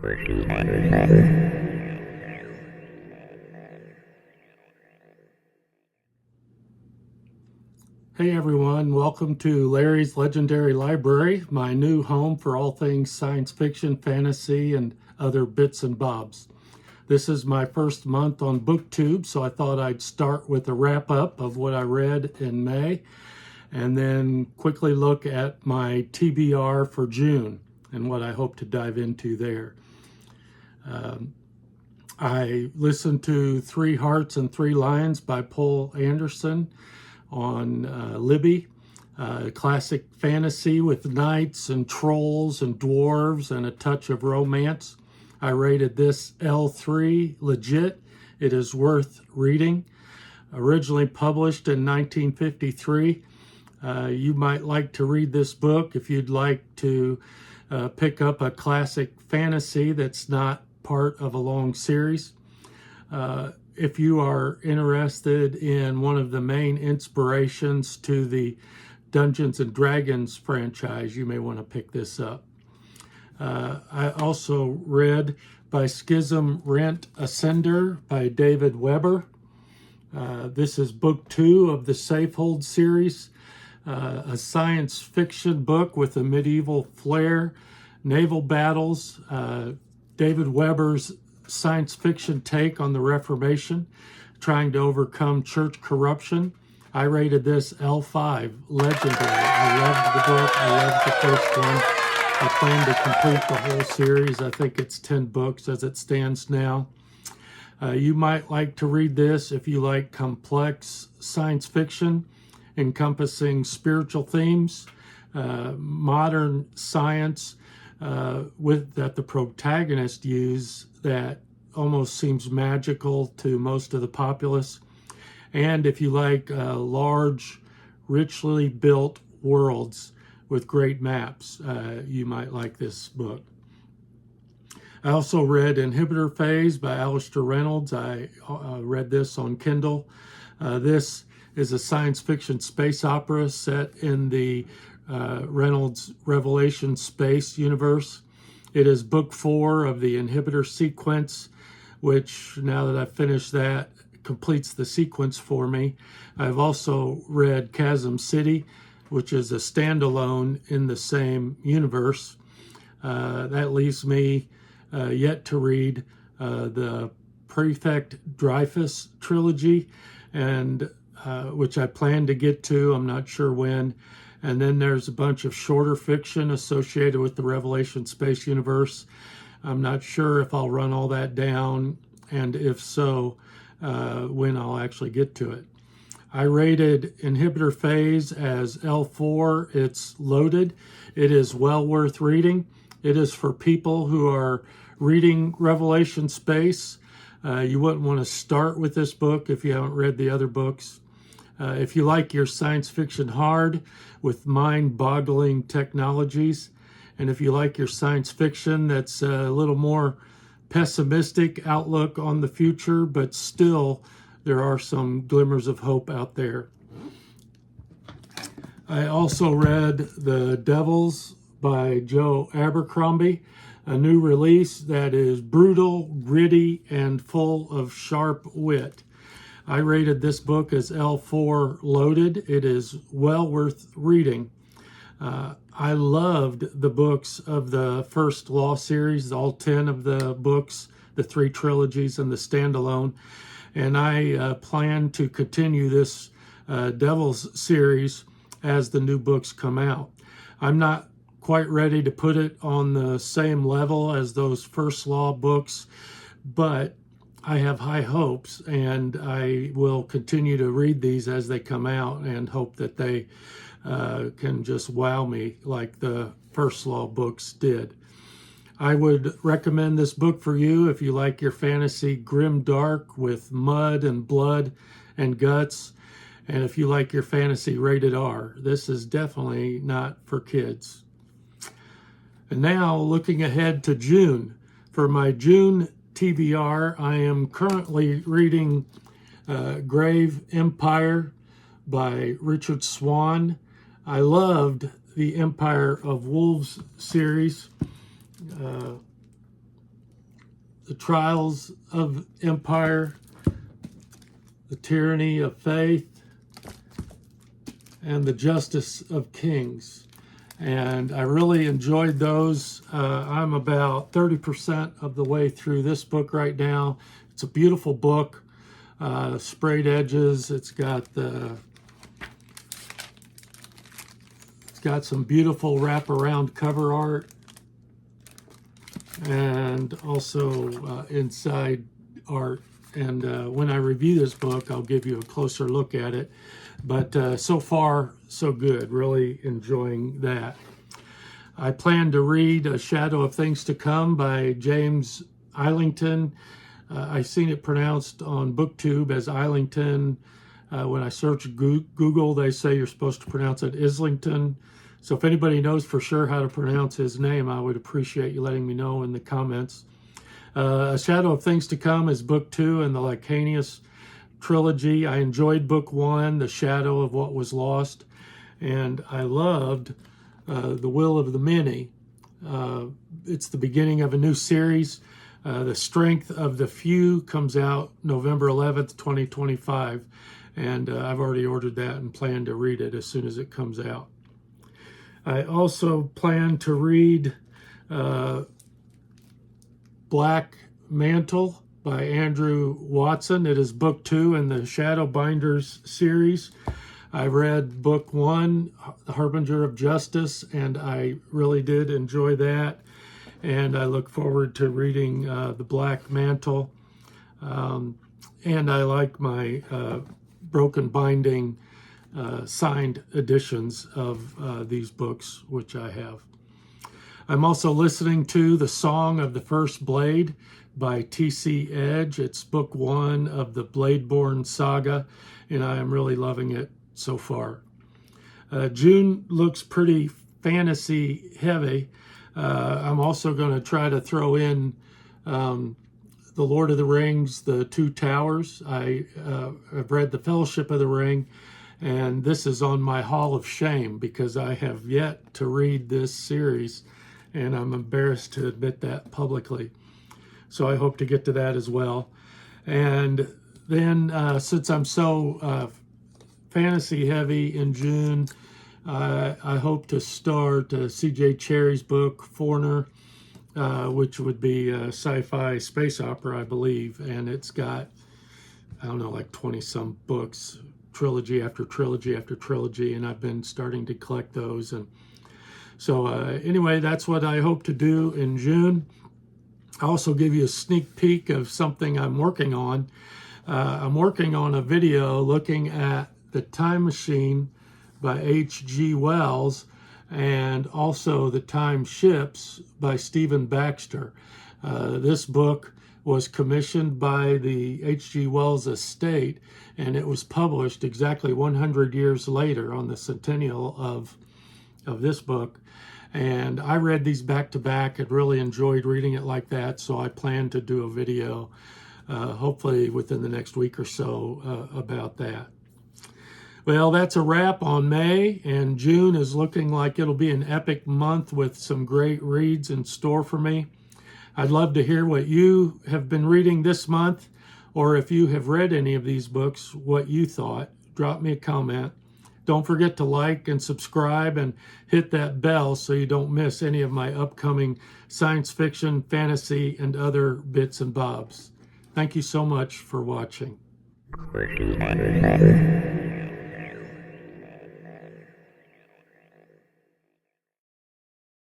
Hey everyone, welcome to Larry's Legendary Library, my new home for all things science fiction, fantasy, and other bits and bobs. This is my first month on BookTube, so I thought I'd start with a wrap-up of what I read in May, and then quickly look at my TBR for June and what I hope to dive into there. I listened to 3 Hearts and 3 Lions by Poul Anderson on Libby, classic fantasy with knights and trolls and dwarves and a touch of romance. I rated this L3 legit. It is worth reading. Originally published in 1953. You might like to read this book if you'd like to pick up a classic fantasy that's not part of a long series. If you are interested in one of the main inspirations to the Dungeons and Dragons franchise, you may want to pick this up. I also read by Schism Asunder by David Weber. This is book 2 of the Safehold series, a science fiction book with a medieval flair, naval battles, David Weber's science fiction take on the Reformation, trying to overcome church corruption. I rated this L5, legendary. I loved the book. I loved the first one. I plan to complete the whole series. I think it's 10 books as it stands now. You might like to read this if you like complex science fiction encompassing spiritual themes, modern science that the protagonist use that almost seems magical to most of the populace. And if you like large, richly built worlds with great maps, you might like this book. I also read Inhibitor Phase by Alastair Reynolds. I read this on Kindle. This is a science fiction space opera set in the Reynolds Revelation space universe. It is book 4 of the Inhibitor sequence, which, now that I've finished that, completes the sequence for me. I've also read Chasm City, which is a standalone in the same universe. That leaves me yet to read the Prefect Dreyfus trilogy, and which I plan to get to. I'm not sure when. And then there's a bunch of shorter fiction associated with the Revelation Space Universe. I'm not sure if I'll run all that down, and if so, when I'll actually get to it. I rated Inhibitor Phase as L4. It's loaded. It is well worth reading. It is for people who are reading Revelation Space. You wouldn't want to start with this book if you haven't read the other books. If you like your science fiction hard with mind-boggling technologies, and if you like your science fiction that's a little more pessimistic outlook on the future, but still there are some glimmers of hope out there. I also read The Devils by Joe Abercrombie, a new release that is brutal, gritty, and full of sharp wit. I rated this book as L4 loaded. It is well worth reading. I loved the books of the first Law series, all 10 of the books, the 3 trilogies and the standalone. And I plan to continue this Devils series as the new books come out. I'm not quite ready to put it on the same level as those first Law books, but I have high hopes, and I will continue to read these as they come out and hope that they can just wow me like the first Law books did. I would recommend this book for you if you like your fantasy grimdark with mud and blood and guts, and if you like your fantasy rated R. This is definitely not for kids. And now, looking ahead to June. For my June TBR, I am currently reading Grave Empire by Richard Swan. I loved the Empire of Wolves series. The Trials of Empire, The Tyranny of Faith, and The Justice of Kings. And I really enjoyed those. I'm about 30% of the way through this book right now. It's a beautiful book, sprayed edges. It's got some beautiful wraparound cover art, and also inside art. And when I review this book, I'll give you a closer look at it. But so far, so good. Really enjoying that. I plan to read A Shadow of Things to Come by James Islington. I've seen it pronounced on BookTube as Islington. When I search Google, they say you're supposed to pronounce it Islington. So if anybody knows for sure how to pronounce his name, I would appreciate you letting me know in the comments. A Shadow of Things to Come is book 2 in the Licanius trilogy. I enjoyed book 1, The Shadow of What Was Lost, and I loved The Will of the Many. It's the beginning of a new series. The Strength of the Few comes out November 11th, 2025, and I've already ordered that and plan to read it as soon as it comes out. I also plan to read Black Mantle by Andrew Watson. It is book 2 in the Shadowbinders series. I read book 1, The Harbinger of Justice, and I really did enjoy that. And I look forward to reading The Black Mantle. And I like my broken binding signed editions of these books, which I have. I'm also listening to The Song of the First Blade by T.C. Edge. It's book 1 of the Bladeborn saga, and I am really loving it so far. June looks pretty fantasy heavy. I'm also going to try to throw in The Lord of the Rings, The Two Towers. I've read The Fellowship of the Ring, and this is on my Hall of Shame because I have yet to read this series, and I'm embarrassed to admit that publicly. So I hope to get to that as well. And then since I'm so fantasy heavy in June, I hope to start C.J. Cherry's book, Foreigner, which would be a sci-fi space opera, I believe. And it's got, I don't know, like 20-some books, trilogy after trilogy after trilogy, and I've been starting to collect those. And so anyway, that's what I hope to do in June. I'll also give you a sneak peek of something I'm working on. I'm working on a video looking at The Time Machine by H.G. Wells and also The Time Ships by Stephen Baxter. This book was commissioned by the H.G. Wells estate, and it was published exactly 100 years later on the centennial of this book. And I read these back to back and really enjoyed reading it like that, so I plan to do a video hopefully within the next week or so about that. Well, that's a wrap on May, and June is looking like it'll be an epic month with some great reads in store for me. I'd love to hear what you have been reading this month, or if you have read any of these books, what you thought. Drop me a comment. Don't forget to like and subscribe and hit that bell so you don't miss any of my upcoming science fiction, fantasy, and other bits and bobs. Thank you so much for watching.